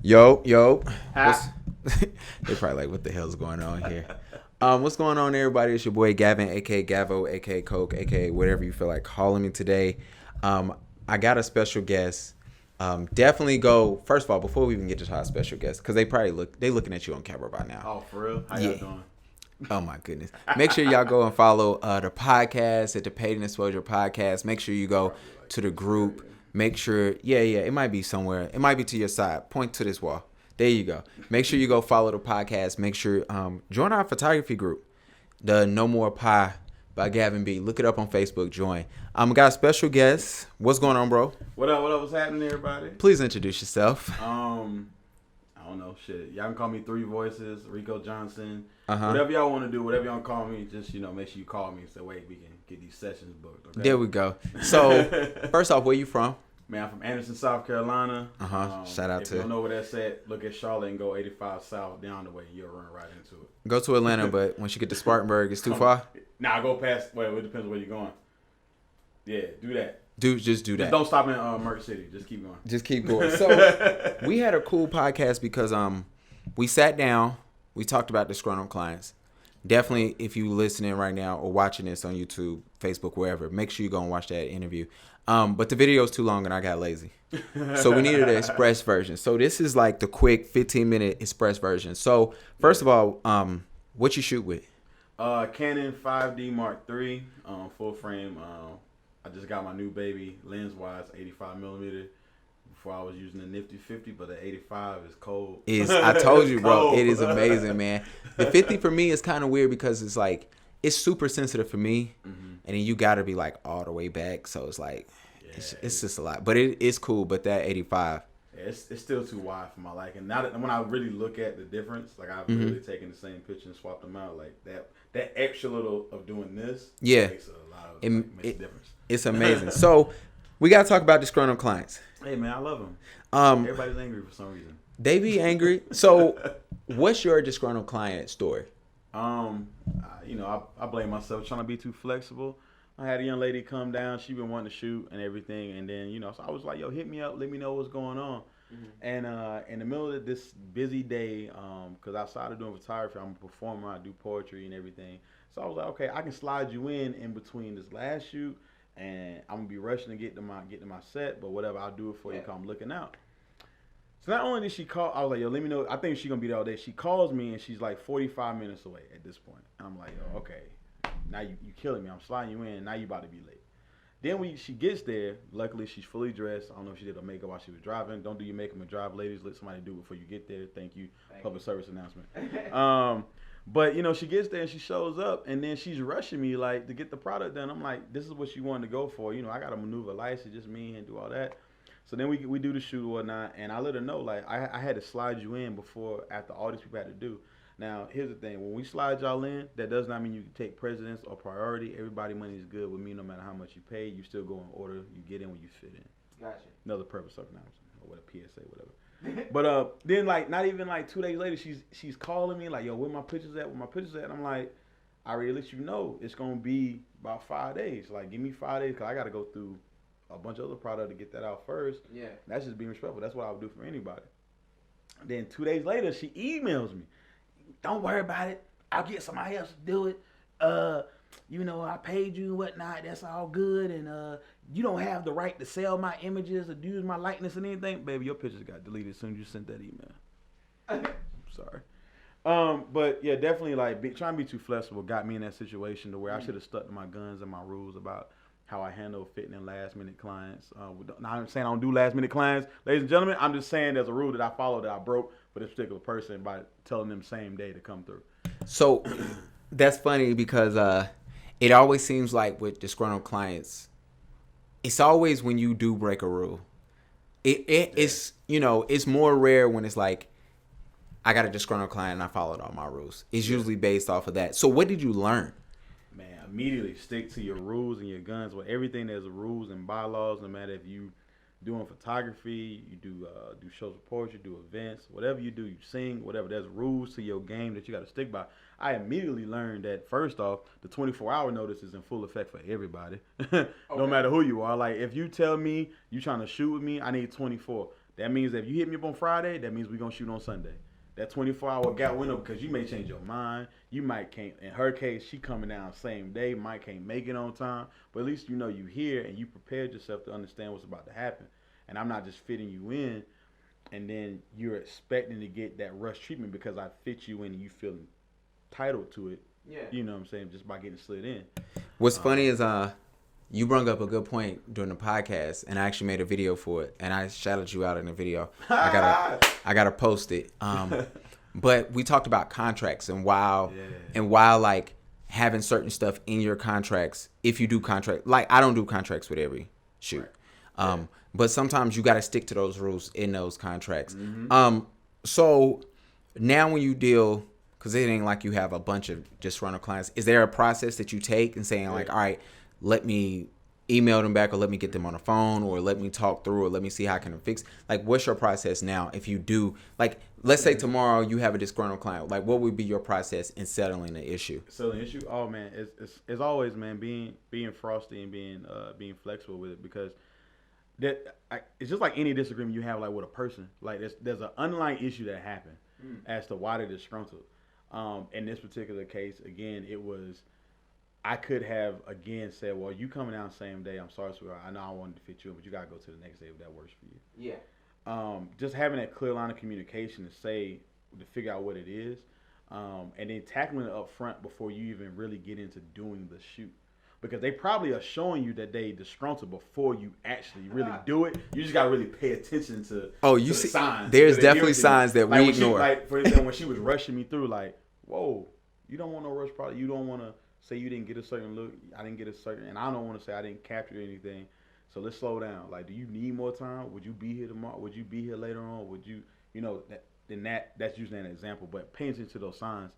Yo. They probably like, what the hell's going on here? What's going on, everybody? It's your boy Gavin, aka Gavo, aka Coke, aka whatever you feel like calling me today. I got a special guest. Definitely go. First of all, before we even get to our special guest, because they looking at you on camera by now. Oh, for real? How y'all doing? Oh my goodness. Make sure y'all go and follow the podcast at the Paid and Exposure Podcast. Make sure you go to the group. Make sure, it might be somewhere. It might be to your side. Point to this wall. There you go. Make sure you go follow the podcast. Make sure join our photography group, the No More Pie by Gavin B. Look it up on Facebook. Join. Got special guests. What's going on, bro? What up? What's happening, everybody? Please introduce yourself. I don't know, shit. Y'all can call me Three Voices, Rico Johnson. Uh-huh. Whatever y'all want to do, whatever y'all call me, just make sure you call me so we can get these sessions booked. Okay? There we go. So first off, where you from? Man, I'm from Anderson, South Carolina. Shout out if to. you don't know where that's at, look at Charlotte and go 85 south down the way. You'll run right into it. Go to Atlanta, but once you get to Spartanburg, it's too far. Nah, go past. Well, it depends where you're going. Yeah, do that. Just do that. Just don't stop in Merck City. Just keep going. Just keep going. So we had a cool podcast because we sat down, we talked about disgruntled clients. Definitely, if you listening right now or watching this on YouTube, Facebook, wherever, make sure you go and watch that interview. But the video is too long and I got lazy. So we needed an express version. So this is like the quick 15-minute express version. So first of all, what you shoot with? Canon 5D Mark III, full frame. I just got my new baby lens-wise, 85 millimeter. Before I was using the nifty 50, but the 85 is cold. I told you, bro, it is amazing, man. The 50 for me is kind of weird because it's like, it's super sensitive for me. Mm-hmm. And then you got to be like all the way back. So it's like, it's just a lot. But it's cool. But that 85. Yeah, it's still too wide for my liking. Now that when I really look at the difference, like I've really taken the same picture and swapped them out. Like that extra little of doing this makes a lot of makes a difference. It's amazing. So we got to talk about disgruntled clients. Hey, man, I love them. Everybody's angry for some reason. They be angry. So what's your disgruntled client story? I blame myself trying to be too flexible. I had a young lady come down. She been wanting to shoot and everything. And then, so I was like, yo, hit me up. Let me know what's going on. Mm-hmm. And in the middle of this busy day, because outside of doing photography, I'm a performer. I do poetry and everything. So I was like, okay, I can slide you in between this last shoot. And I'm going to be rushing to get to my set. But whatever, I'll do it for you because I'm looking out. So not only did she call, I was like, yo, let me know. I think she's going to be there all day. She calls me, and she's like 45 minutes away at this point. And I'm like, yo, okay. Now you killing me. I'm sliding you in. Now you about to be late. Then she gets there. Luckily, she's fully dressed. I don't know if she did her makeup while she was driving. Don't do your makeup and drive, ladies. Let somebody do it before you get there. Thank you. Public service announcement. But, she gets there and she shows up. And then she's rushing me, like, to get the product done. I'm like, this is what she wanted to go for. I got to maneuver lights. It's just me and do all that. So then we do the shoot and whatnot. And I let her know, like, I had to slide you in after all these people had to do. Now, here's the thing. When we slide y'all in, that does not mean you can take precedence or priority. Everybody money is good with me no matter how much you pay. You still go in order. You get in when you fit in. Gotcha. Another purpose of announcement or what a PSA, whatever. But then, like, not even, like, 2 days later, she's calling me, like, yo, where my pictures at? And I'm like, I already let you know it's going to be about 5 days. Like, give me 5 days because I got to go through a bunch of other product to get that out first. Yeah. That's just being respectful. That's what I would do for anybody. Then 2 days later, she emails me. Don't worry about it. I'll get somebody else to do it. I paid you and whatnot. That's all good. And you don't have the right to sell my images or use my likeness and anything. Baby, your pictures got deleted as soon as you sent that email. Sorry. But yeah, definitely like trying to be too flexible got me in that situation to where I should have stuck to my guns and my rules about how I handle fitting in last minute clients. Now I'm saying I don't do last minute clients, ladies and gentlemen. I'm just saying there's a rule that I follow that I broke for this particular person by telling them same day to come through. So that's funny because it always seems like with disgruntled clients, it's always when you do break a rule. It's it's more rare when it's like I got a disgruntled client and I followed all my rules. It's usually based off of that. So what did you learn? Man, immediately stick to your rules and your guns. With everything, there's rules and bylaws. No matter if you doing photography, you do shows of poetry, do events, whatever you do, you sing, whatever. There's rules to your game that you got to stick by. I immediately learned that first off, the 24-hour notice is in full effect for everybody, no matter who you are. Like if you tell me you trying to shoot with me, I need 24. That means that if you hit me up on Friday, that means we're going to shoot on Sunday. That 24-hour gap window, because you may change your mind. You might can't. In her case, she coming down same day. Might can't make it on time. But at least you know you here and you prepared yourself to understand what's about to happen. And I'm not just fitting you in, and then you're expecting to get that rush treatment because I fit you in and you feel entitled to it. Yeah. You know what I'm saying? Just by getting slid in. What's funny is you brought up a good point during the podcast, and I actually made a video for it, and I shouted you out in the video. I gotta post it. But we talked about contracts and while like having certain stuff in your contracts, if you do contract, like I don't do contracts with every shoot. Right. But sometimes you got to stick to those rules in those contracts. Mm-hmm. So now when you deal, because it ain't like you have a bunch of disgruntled clients, is there a process that you take and saying like, all right, let me email them back or let me get them on the phone or let me talk through or let me see how I can fix? Like, what's your process now if you do, like, let's say tomorrow you have a disgruntled client. Like, what would be your process in settling the issue? Settling the issue? Oh, man, it's always, man, being frosty and being flexible with it because it's just like any disagreement you have like with a person. Like there's an underlying issue that happened as to why they're disgruntled. In this particular case, again, it was I could have again said, "Well, you coming down the same day. I'm sorry, sweetheart. I know I wanted to fit you in, but you gotta go to the next day if that works for you." Yeah. Just having that clear line of communication to figure out what it is, and then tackling it up front before you even really get into doing the shoot. Because they probably are showing you that they disgruntled before you actually really do it. You just gotta really pay attention to the signs. There's definitely signs that we ignore. Like for example, when she was rushing me through, like, whoa, you don't want no rush product. You don't want to say you didn't get a certain look. I didn't get a certain, and I don't want to say I didn't capture anything. So let's slow down. Like, do you need more time? Would you be here tomorrow? Would you be here later on? Would you, that's usually an example. But paying attention to those signs,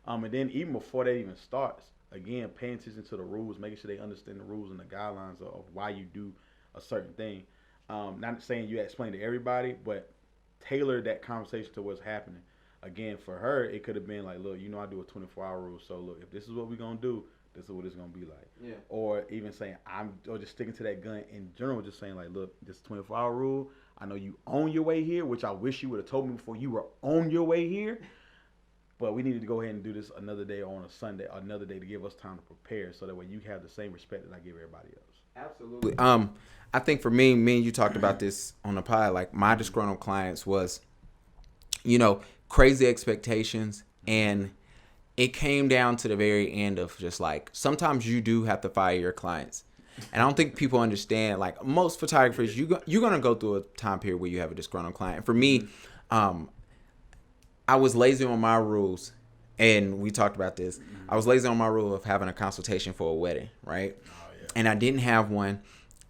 and then even before that even starts. Again, paying attention to the rules, making sure they understand the rules and the guidelines of why you do a certain thing. Not saying you explain to everybody, but tailor that conversation to what's happening. Again, for her, it could have been like, look, I do a 24-hour rule, so look, if this is what we're going to do, this is what it's going to be like. Yeah. Or even saying, or just sticking to that gun in general, just saying like, look, this 24-hour rule, I know you on your way here, which I wish you would have told me before you were on your way here. But we needed to go ahead and do this another day on a Sunday, or another day to give us time to prepare, so that way you have the same respect that I give everybody else. Absolutely. I think for me and you talked about this on the pod. Like my disgruntled clients was, crazy expectations, and it came down to the very end of just like sometimes you do have to fire your clients, and I don't think people understand. Like most photographers, you're gonna go through a time period where you have a disgruntled client. For me, I was lazy on my rules, and we talked about this. Mm-hmm. I was lazy on my rule of having a consultation for a wedding, right? Oh, yeah. And I didn't have one,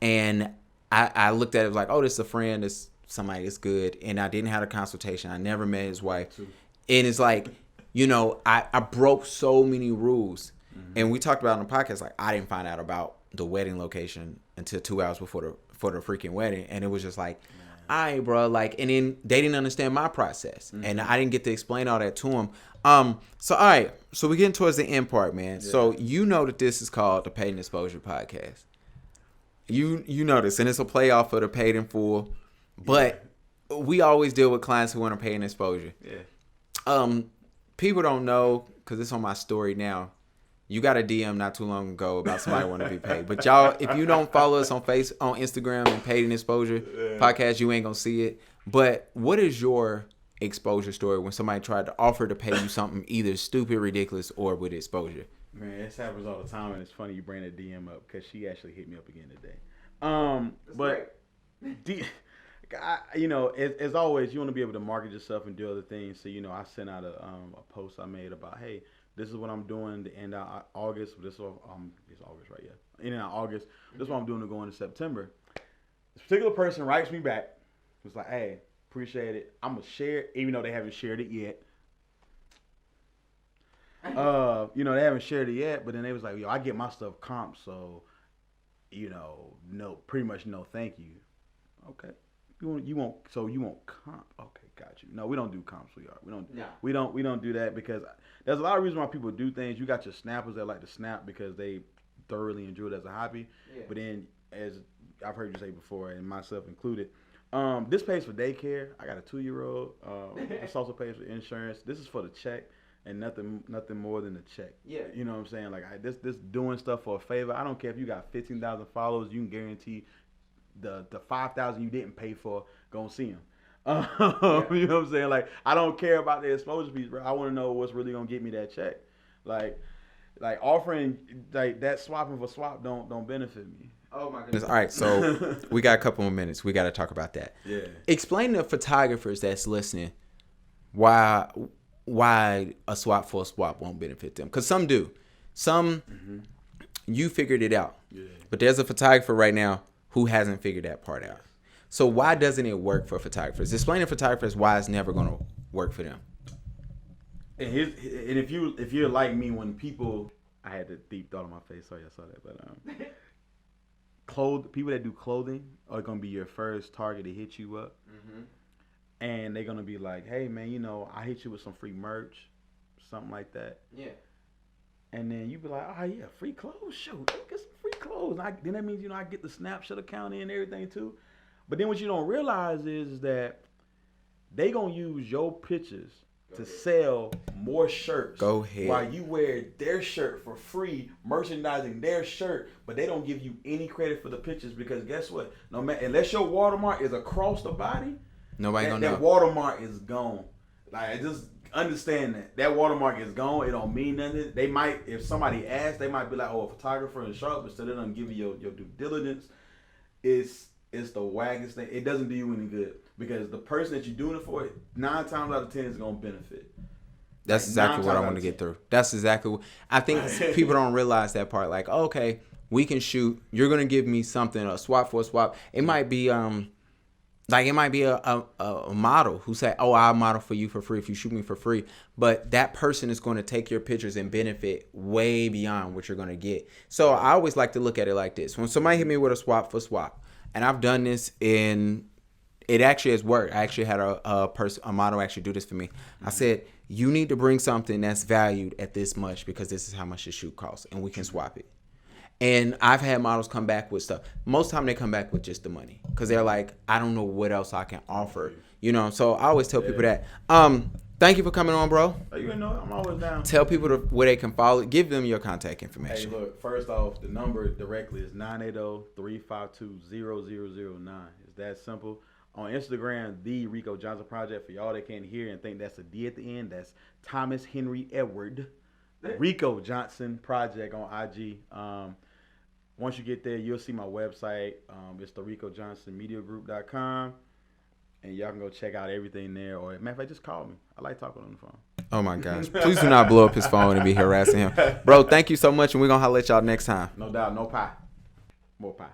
and I looked at it like, oh, this is a friend, this somebody that's good, and I didn't have a consultation. I never met his wife, and it's like, I broke so many rules, and we talked about on the podcast like I didn't find out about the wedding location until 2 hours before the freaking wedding, and it was just like. All right, bro. Like, and then they didn't understand my process, and I didn't get to explain all that to them. So all right, so we're getting towards the end part, man. Yeah. So that this is called the Paid and Exposure Podcast. You know this, and it's a play off of the Paid in Full, but we always deal with clients who want to pay an exposure. Yeah. People don't know because it's on my story now. You got a DM not too long ago about somebody want to be paid. But y'all, if you don't follow us on Instagram and Paid and Exposure Podcast, you ain't going to see it. But what is your exposure story when somebody tried to offer to pay you something either stupid, ridiculous, or with exposure? Man, this happens all the time, and it's funny you bring that DM up because she actually hit me up again today. But, as always, you want to be able to market yourself and do other things. So, I sent out a post I made about, hey, this is what I'm doing to end out August. This is it's August, right? Yeah. Ending out August. This is what I'm doing to go into September. This particular person writes me back. It's like, hey, appreciate it. I'm going to share it, even though they haven't shared it yet. They haven't shared it yet, but then they was like, I get my stuff comped, so, pretty much no thank you. Okay. You want comp? Okay, got you. No, we don't do comps. We don't do that because there's a lot of reasons why people do things. You got your snappers that like to snap because they thoroughly enjoy it as a hobby. Yeah. But then, as I've heard you say before, and myself included. This pays for daycare. I got a 2-year-old. This also pays for insurance. This is for the check and nothing more than the check. Yeah. You know what I'm saying? Like this doing stuff for a favor. I don't care if you got 15,000 followers. You can guarantee the 5,000 you didn't pay for gonna see them. Yeah. You know what I'm saying? Like I don't care about the exposure piece, bro. I want to know what's really gonna get me that check. Like offering like that swapping for swap don't benefit me. Oh my goodness. All right, so we got a couple more minutes. We got to talk about that. Yeah. Explain to photographers that's listening why a swap for a swap won't benefit them. Because some do. Some, you figured it out. Yeah. But there's a photographer right now who hasn't figured that part out. So why doesn't it work for photographers? Explain to photographers why it's never going to work for them. And if you're like me, when people, I had the deep thought on my face. Sorry, I saw that, but people that do clothing are gonna be your first target to hit you up, and they're gonna be like, "Hey, man, you know, I hit you with some free merch, something like that." Yeah. And then you be like, "Oh yeah, free clothes, shoot, let me get some free clothes." Then that means I get the Snapchat account and everything too. But then what you don't realize is that they gonna use your pictures to sell more shirts. Go ahead. While you wear their shirt for free, merchandising their shirt, but they don't give you any credit for the pictures because guess what? No matter unless your watermark is across the body, nobody gonna know. That watermark is gone. Like just understand that watermark is gone. It don't mean nothing. They might, if somebody asks, they might be like, "Oh, a photographer and sharp," but still they don't give you your due diligence. It's the waggest thing. It doesn't do you any good because the person that you're doing it for, 9 times out of 10 is gonna benefit. That's exactly what I want to get through. That's exactly what I think. People don't realize that part. Like, okay, we can shoot. You're gonna give me something, a swap for a swap. It might be a model who say, "Oh, I'll model for you for free if you shoot me for free." But that person is going to take your pictures and benefit way beyond what you're going to get. So I always like to look at it like this: when somebody hit me with a swap for swap, and I've done this it actually has worked. I actually had a model actually do this for me. I said, "You need to bring something that's valued at this much because this is how much the shoot costs, and we can swap it." And I've had models come back with stuff. Most of the time they come back with just the money because they're like, "I don't know what else I can offer." You know, so I always tell people that. Thank you for coming on, bro. You know, I'm always down. Tell people where they can follow. Give them your contact information. Hey, look, first off, the number directly is 980-352-0009. It's that simple. On Instagram, the Rico Johnson Project. For y'all that can't hear and think that's a D at the end, that's Thomas Henry Edward. Rico Johnson Project on IG. Once you get there, you'll see my website. It's the RicoJohnsonMediaGroup.com. And y'all can go check out everything there. Or, matter of fact, just call me. I like talking on the phone. Oh, my gosh. Please do not blow up his phone and be harassing him. Bro, thank you so much, and we're going to holler at y'all next time. No doubt. No pie. More pie.